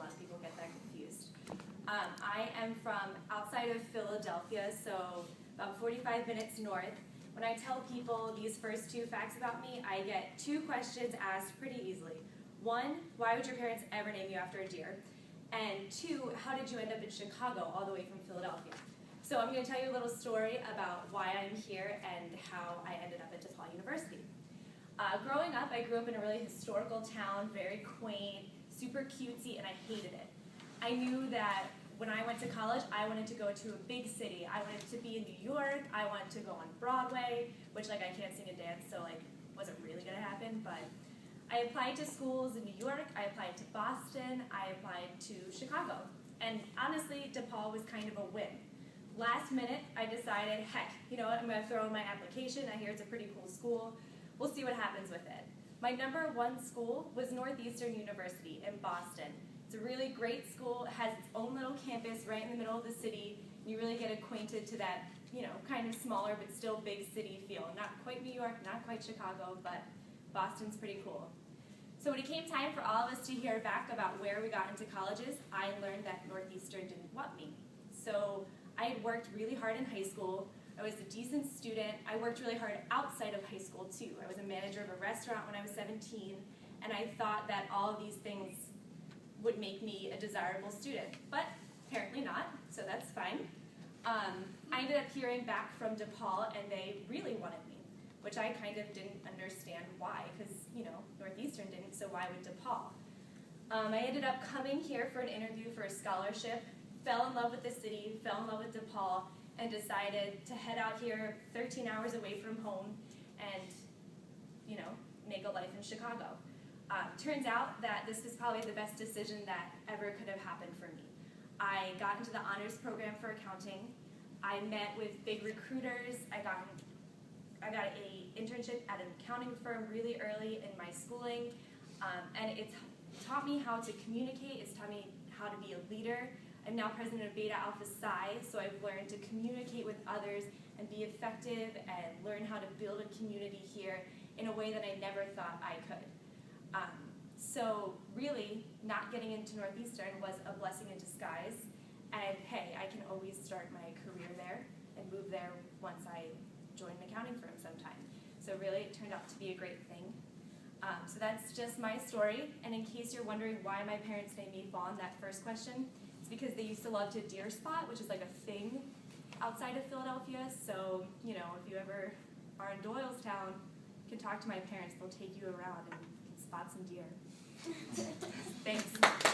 lot of people get that confused. I am from outside of Philadelphia, so about 45 minutes north. When I tell people these first two facts about me, I get two questions asked pretty easily. One, why would your parents ever name you after a deer? And two, how did you end up in Chicago all the way from Philadelphia? So I'm going to tell you a little story about why I'm here and how I ended up at DePaul University. Growing up, I grew up in a really historical town, very quaint, super cutesy, and I hated it. I knew that when I went to college, I wanted to go to a big city. I wanted to be in New York. I wanted to go on Broadway, which I can't sing and dance, so wasn't really going to happen. But I applied to schools in New York. I applied to Boston. I applied to Chicago. And honestly, DePaul was kind of a win. Last minute, I decided, heck, you know what, I'm going to throw in my application. I hear it's a pretty cool school. We'll see what happens with it. My #1 school was Northeastern University in Boston. It's a really great school. It has its own little campus right in the middle of the city. You really get acquainted to that, kind of smaller but still big city feel. Not quite New York, not quite Chicago, but Boston's pretty cool. So when it came time for all of us to hear back about where we got into colleges, I learned that Northeastern didn't want me. So I had worked really hard in high school. I was a decent student. I worked really hard outside of high school too. I was a manager of a restaurant when I was 17, and I thought that all of these things would make me a desirable student, but apparently not, so that's fine. I ended up hearing back from DePaul, and they really wanted me, which I kind of didn't understand why, because, Northeastern didn't, so why would DePaul? I ended up coming here for an interview for a scholarship, fell in love with the city, fell in love with DePaul, and decided to head out here 13 hours away from home and, make a life in Chicago. Turns out that this was probably the best decision that ever could have happened for me. I got into the honors program for accounting. I met with big recruiters. I got an internship at an accounting firm really early in my schooling, and it's taught me how to communicate. It's taught me how to be a leader. I'm now president of Beta Alpha Psi, so I've learned to communicate with others and be effective and learn how to build a community here in a way that I never thought I could. So really, not getting into Northeastern was a blessing in disguise, and hey, I can always start my career there and move there once I join an accounting firm sometime. So really, it turned out to be a great thing. So that's just my story, and in case you're wondering why my parents named me Fawn, that first question, it's because they used to love to deer spot, which is like a thing outside of Philadelphia. So, if you ever are in Doylestown, you can talk to my parents. They'll take you around and spot some deer.